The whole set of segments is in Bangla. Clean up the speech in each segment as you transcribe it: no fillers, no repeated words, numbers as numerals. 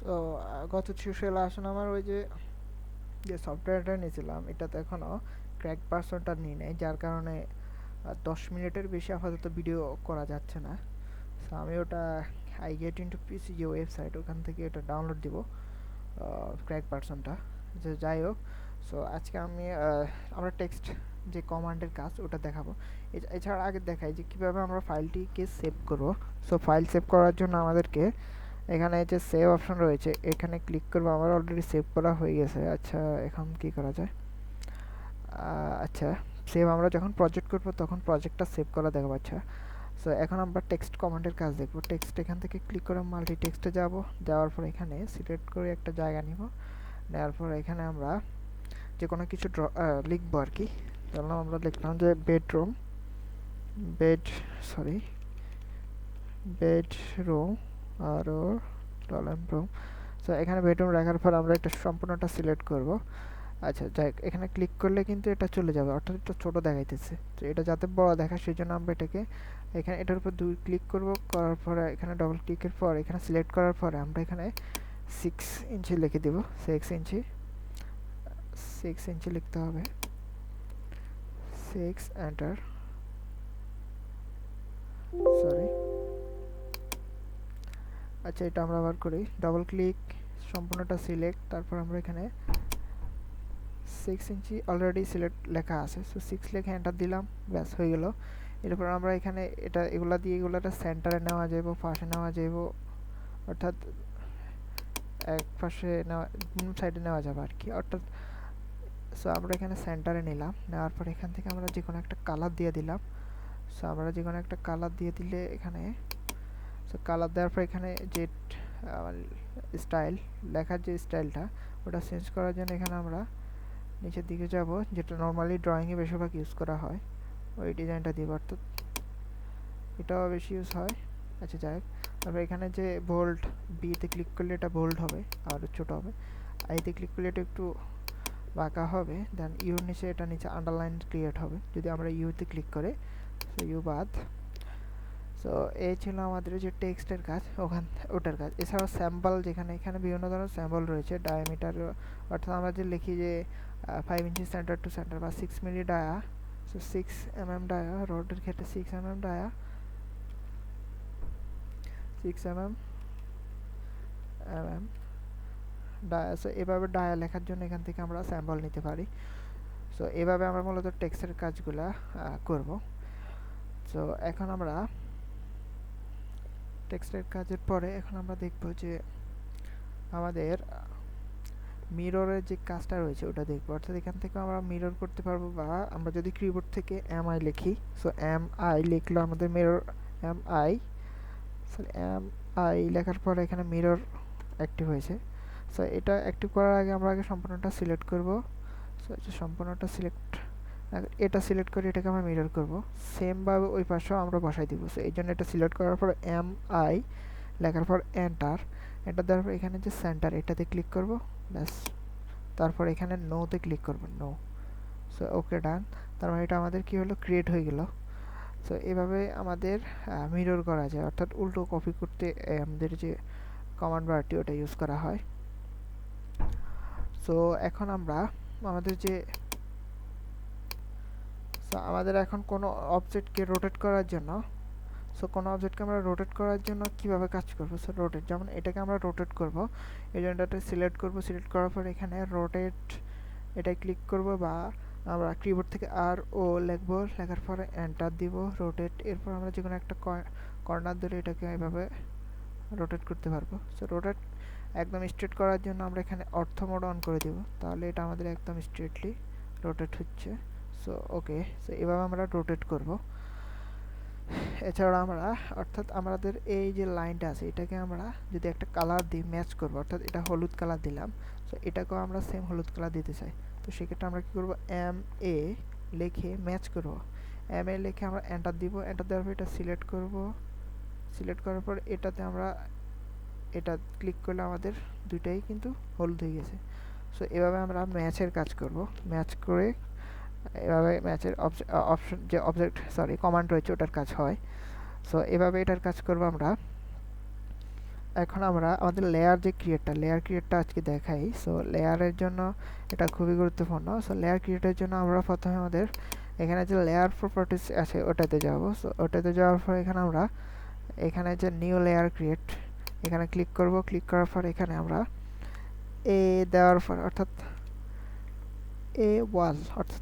সো গত টিউটোরিয়ালে আসলে আমার ওই যে সফটওয়্যারটা নিয়েছিলাম এটাতে এখনও ক্র্যাক পার্সনটা নিয়ে নেই, যার কারণে 10 মিনিটের বেশি আপাতত ভিডিও করা যাচ্ছে না। সো আমি ওটা আই গেট ইনটু পিসি যে ওয়েবসাইট, ওখান থেকে এটা ডাউনলোড দিব ক্র্যাক পার্সনটা। যে যাই হোক, সো আজকে আমরা টেক্সট যে কমান্ডের কাজ ওটা দেখাবো। এছাড়া আগে দেখাই যে কীভাবে আমরা ফাইলটিকে সেভ করব। সো ফাইল সেভ করার জন্য আমাদেরকে এখানে যে সেভ অপশন রয়েছে এখানে ক্লিক করবো। আমার অলরেডি সেভ করা হয়ে গেছে। আচ্ছা, এখন কি করা যায়? আচ্ছা, সেভ আমরা যখন প্রজেক্ট করব তখন প্রজেক্টটা সেভ করা দেখাবো। আচ্ছা, সো এখন আমরা টেক্সট কমান্ডের কাজ দেখব। টেক্সট এখান থেকে ক্লিক করে মাল্টি টেক্সটে যাব। যাওয়ার পর এখানে সিলেক্ট করে একটা জায়গা নিব। নেওয়ার পর এখানে আমরা যে কোনো কিছু লিখবো আর কি। ধরলাম আমরা লিখলাম যে বেডরুম, বেডরুম আরও রুম। সো এখানে বেডরুম রাখার পর আমরা এটা সম্পূর্ণটা সিলেক্ট করব। আচ্ছা, যাই এখানে ক্লিক করলে কিন্তু এটা চলে যাবে, অর্থাৎ এটা ছোটো দেখাইতেছে। তো এটা যাতে বড় দেখায় সেই জন্য আমরা এটাকে এখানে এটার উপর ক্লিক করব। করার পরে এখানে ডবল ক্লিকের পর এখানে সিলেক্ট করার পরে আমরা এখানে 6 ইঞ্চি লিখে দেব। 6 ইঞ্চি লিখতে হবে। 6 এন্টার। সরি, আচ্ছা এটা আমরা আবার করি। ডবল ক্লিক, সম্পূর্ণটা সিলেক্ট, তারপর আমরা এখানে 6 ইঞ্চি অলরেডি সিলেক্ট লেখা আছে। সো 6 লিখে এন্টার দিলাম, ব্যাস হয়ে গেল। এরপর আমরা এখানে এগুলা দিয়ে এগুলাটা সেন্টারে নেওয়া যাইব, পাশে নেওয়া যাইব, অর্থাৎ এক পাশে নেওয়া, সাইডে নেওয়া যাবে আর কি। অর্থাৎ সো আমরা এখানে সেন্টারে নিলাম। নেওয়ার পর এখান থেকে আমরা যে কোনো একটা কালার দিয়ে দিলাম। সো আমরা যে কোনো একটা কালার দিয়ে দিলে এখানে, সো কালার দেওয়ার পর এখানে যে স্টাইল লেখার যে স্টাইলটা ওটা চেঞ্জ করার জন্য এখানে আমরা নিচের দিকে যাব, যেটা নর্মালি ড্রয়িংয়ে বেশিরভাগ ইউজ করা হয়, ওই ডিজাইনটা দিব। অর্থাৎ এটাও বেশি ইউজ হয়। আচ্ছা যাই হোক, তারপর এখানে যে বোল্ড, বিতে ক্লিক করলে এটা বোল্ড হবে আর ছোটো হবে। আইতে ক্লিক করলে এটা একটু বাঁকা হবে। দেন ইউর নিচে এটা নিচে আন্ডারলাইন ক্রিয়েট হবে যদি আমরা ইউতে ক্লিক করে। সো ইউ বাদ। সো এই ছিল আমাদের যে টেক্সটের কাজ, ওটার কাজ। এছাড়াও স্যাম্পল, যেখানে এখানে বিভিন্ন ধরনের স্যাম্পল রয়েছে। ডায়ামিটার, অর্থাৎ আমরা যে লিখি যে 5 ইঞ্চি সেন্টার টু সেন্টার বা 6 মিলি ডায়া। সো 6 mm ডায়া, রোডের ক্ষেত্রে 6 mm dia, 6 mm dia. So এভাবে ডায়া লেখার জন্য এখান থেকে আমরা স্যাম্পল নিতে পারি। সো এভাবে আমরা মূলত টেক্সটের কাজগুলা করব। সো এখন আমরা টেক্সটের কাজের পরে এখন আমরা দেখব যে আমাদের মিররের যে কাজটা রয়েছে ওটা দেখবো। অর্থাৎ এখান থেকে আমরা মিরর করতে পারবো, বা আমরা যদি কিবোর্ড থেকে MI লিখি, সো MI লিখলো আমাদের মিরর, MI লেখার পরে এখানে মিরর অ্যাক্টিভ হয়েছে। সো এটা অ্যাক্টিভ করার আগে আমরা আগে সম্পূর্ণটা সিলেক্ট করব। সো সম্পূর্ণটা সিলেক্ট, এটা সিলেক্ট করে এটাকে আমরা মিরর করব। সেমভাবে ওই পাশেও আমরা বসাই দিব। সো এই জন্য এটা সিলেক্ট করার পর MI লেখার পর এন্টার দেওয়ার পর এখানে যে সেন্টার এটাতে ক্লিক করব, ব্যাস। তারপর এখানে নোতে ক্লিক করব, নো। সো ওকে, ডান। তার মানে এটা আমাদের কি হলো, ক্রিয়েট হয়ে গেল। সো এভাবে আমাদের মিরর করা যায়, অর্থাৎ উল্টো কপি করতে আমাদের যে কমান্ড বারটি ওটা ইউজ করা হয়। সো এখন আমরা আমাদের এখন কোনো অবজেক্টকে রোটেট করার জন্য, কোনো অবজেক্টকে আমরা রোটেট করার জন্য কিভাবে কাজ করব। সো রোটেট, যেমন এটাকে আমরা রোটেট করব, এই জন্য এটাতে সিলেক্ট করব। সিলেক্ট করার পর এখানে রোটেট এটাই ক্লিক করব, বা আমরা কিবোর্ড থেকে RO লিখব, লেখার পরে এন্টার দিব, রোটেট। এরপর আমরা যে কোনো একটা কর্নার ধরে এটাকে এভাবে রোটেট করতে পারবো। সো রোটেট একদম স্ট্রেট করার জন্য আমরা এখানে অর্থ মোড অন করে দেব, তাহলে এটা আমাদের একদম স্ট্রেটলি রোটেট হচ্ছে। সো ওকে, সো এভাবে আমরা রোটেট করব। এছাড়া আমরা, অর্থাৎ আমাদের এই যে লাইনটা আছে এটাকে আমরা যদি একটা কালার দিই ম্যাচ করব, অর্থাৎ এটা হলুদ কালার দিলাম। সো এটাকেও আমরা সেম হলুদ কালার দিতে চাই। তো সেক্ষেত্রে আমরা কী করব, MA লিখে ম্যাচ করব। MA লিখে আমরা এন্টার দিব। এন্টার দেওয়ার পর এটা সিলেক্ট করব। সিলেক্ট করার পর এটাতে আমরা এটা ক্লিক করলে আমাদের দুইটাই কিন্তু হলুদ হয়ে গেছে। সো এভাবে আমরা ম্যাচের কাজ করব। ম্যাচ করে এভাবে ম্যাচের অপশন যে কমান্ড রয়েছে ওটার কাজ হয়। সো এভাবে এটার কাজ করব আমরা। এখন আমরা আমাদের লেয়ার ক্রিয়েটটা আজকে দেখাই। সো লেয়ারের জন্য এটা খুবই গুরুত্বপূর্ণ। সো লেয়ার ক্রিয়েটের জন্য আমরা প্রথমে আমাদের এখানে যে লেয়ার প্রপার্টিস আছে ওটাতে যাব। সো ওটাতে যাওয়ার পর এখানে যে নিউ লেয়ার ক্রিয়েট এখানে ক্লিক করব। ক্লিক করার পর এখানে আমরা এ দেওয়ার পর অর্থাৎ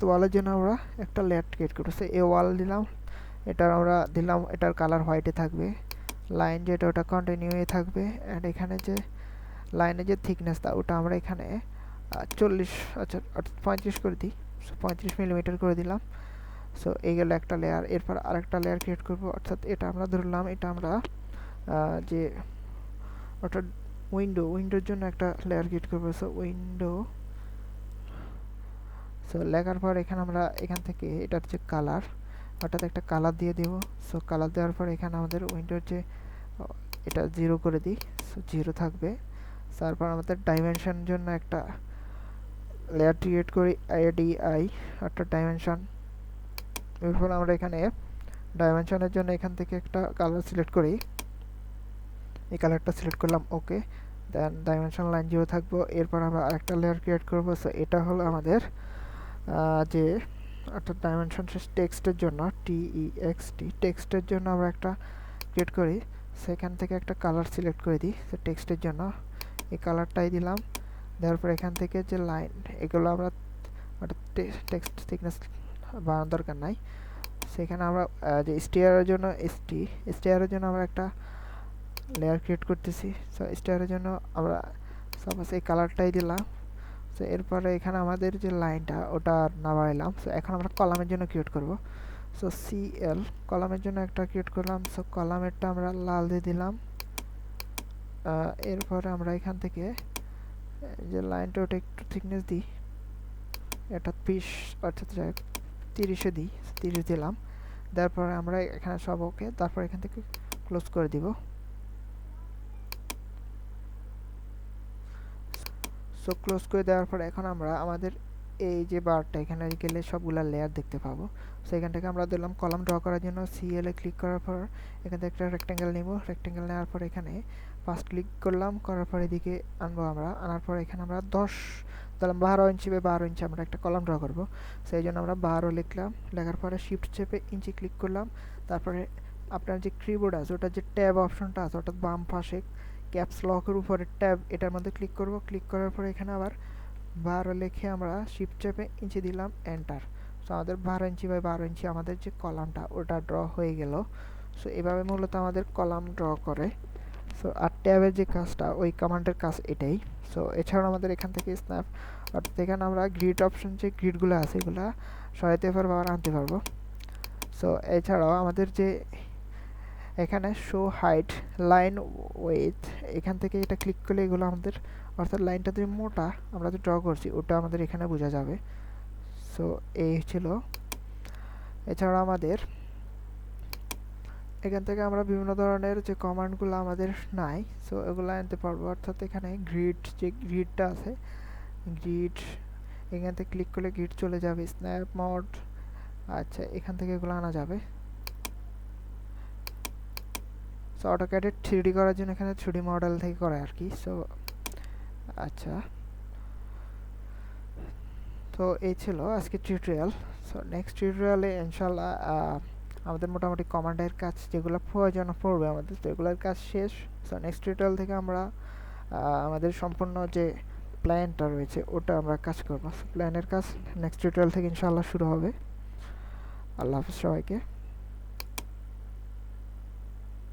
ওয়ালের জন্য আমরা একটা লেয়ার ক্রিয়েট করব। সো এ ওয়াল দিলাম, এটার কালার হোয়াইটে থাকবে। লাইন যেটা ওটা কন্টিনিউয়ে থাকবে। অ্যান্ড এখানে যে লাইনের যে থিকনেসটা ওটা আমরা এখানে 40 আচ্ছা 35 করে দিই। সো 35 মিলিমিটার করে দিলাম। সো এই গেল একটা লেয়ার। এরপর আরেকটা লেয়ার ক্রিয়েট করব, অর্থাৎ এটা আমরা ধরলাম এটা আমরা যে অর্থাৎ উইন্ডোর জন্য একটা লেয়ার ক্রিয়েট করব। সো লেখার পর এখান থেকে এটার যে কালার অর্থাৎ একটা কালার দিয়ে দেব। সো কালার দেওয়ার পর এখানে আমাদের উইন্ডোর যে এটা 0 করে দিই। সো 0 থাকবে। তারপর আমাদের ডাইমেনশন জন্য একটা লেয়ার ক্রিয়েট করি, আইডিআই অর্থাৎ ডাইমেনশন। এরপর আমরা এখানে ডাইমেনশনের জন্য এখান থেকে একটা কালার সিলেক্ট করি। এই কালারটা সিলেক্ট করলাম, ওকে। দেন ডাইমেনশন লাইন 0 থাকবো। এরপর আমরা আরেকটা লেয়ার ক্রিয়েট করব। সো এটা হলো আমাদের যে অর্থাৎ ডাইমেনশন টেক্সটের জন্য টেক্সটের জন্য আমরা একটা ক্রিয়েট করি। সেখান থেকে একটা কালার সিলেক্ট করে দিই। সো টেক্সটের জন্য এই কালারটাই দিলাম। দেওয়ার পর এখান থেকে যে লাইন এগুলো আমরা টেক্সট থিকনেস বাড়ানোর দরকার নাই। সেখানে আমরা যে স্টেয়ারের জন্য আমরা একটা লেয়ার ক্রিয়েট করতেছি। সো স্টেয়ারের জন্য আমরা সাপোজ এই কালারটাই দিলাম। সো এরপরে এখানে আমাদের যে লাইনটা ওটা না বাড়াইলাম। সো এখন আমরা কলামের জন্য ক্রিয়েট করব। সো সিএল কলামের জন্য একটা ক্রিয়েট করলাম। সো কলামেরটা আমরা লাল দিয়ে দিলাম। এরপরে আমরা এখান থেকে যে লাইনটা ওটা একটু থিকনেস দিই, এটা 20 অর্থাৎ 30-এ দিই। 30 দিলাম। তারপরে আমরা এখানে সব ওকে। তারপর এখান থেকে ক্লোজ করে দিব। সো ক্লোজ করে দেওয়ার পর এখন আমরা আমাদের এই যে বারটা এখানে গেলে সবগুলা লেয়ার দেখতে পাবো। সো এখান থেকে আমরা দিলাম কলাম ড্র করার জন্য সিএল এ ক্লিক করার পর এখান থেকে একটা রেক্টেঙ্গেল নেব। রেক্টেঙ্গেল নেওয়ার পর এখানে ফার্স্ট ক্লিক করলাম, করার পর এদিকে আনবো আমরা। আনার পর এখানে আমরা 12 ইঞ্চি বা 12 ইঞ্চি আমরা একটা কলাম ড্র করব। সেই জন্য আমরা 12 লিখলাম। লেখার পরে শিফট চেপে ইঞ্চি ক্লিক করলাম। তারপরে আপনার যে কিবোর্ড আছে ওটার যে ট্যাব অপশনটা আছে অর্থাৎ বাম পাশে ক্যাপস লকের উপরে ট্যাব এটার মধ্যে ক্লিক করব। ক্লিক করার পরে এখানে আবার 12 লিখে আমরা শিফট চেপে ইঞ্চি দিলাম, এন্টার। সো আমাদের 12 ইঞ্চি বাই 12 ইঞ্চি আমাদের যে কলামটা ওটা ড্র হয়ে গেল। সো এভাবে মূলত আমাদের কলাম ড্র করে। সো আর ট্যাবের যে কাজটা ওই কমান্ডের কাজ এটাই। সো এছাড়াও আমাদের এখান থেকে স্ন্যাপ অর্থাৎ এখানে আমরা গ্রিড অপশন যে গ্রিডগুলো আছে এগুলো সরাইতে পারবো আর আনতে পারবো। সো এছাড়াও আমাদের যে এখানে শো হাইট লাইন উইথ এখান থেকে এটা ক্লিক করলে এগুলো আমাদের অর্থাৎ লাইনটা যে মোটা আমরা যে ড্র করছি ওটা আমাদের এখানে বোঝা যাবে। সো এই ছিল। এছাড়া আমাদের এখান থেকে আমরা বিভিন্ন ধরনের যে কমান্ডগুলো আমাদের নাই সো এগুলো আনতে পারবো। অর্থাৎ এখানে গ্রিডটা আছে, গ্রিড এখান থেকে ক্লিক করলে গ্রিড চলে যাবে। স্ন্যাপ মোড, আচ্ছা এখান থেকে এগুলো আনা যাবে। সো অটোক্যাডে 3D করার জন্য এখানে 3D মডেল থেকে করে আর কি। সো আচ্ছা, তো এই ছিল আজকে টিউটোরিয়াল। সো নেক্সট টিউটোরিয়ালে ইনশাল্লাহ আমাদের মোটামুটি কমান্ডের কাজ যেগুলো প্রয়োজন পড়বে আমাদের তো এগুলোর কাজ শেষ। সো নেক্সট টিউটোরিয়াল থেকে আমরা আমাদের সম্পূর্ণ যে প্ল্যানটা রয়েছে ওটা আমরা কাজ করবো। প্ল্যানের কাজ নেক্সট টিউটোরিয়াল থেকে ইনশাল্লাহ শুরু হবে। আল্লাহ হাফিজ সবাইকে।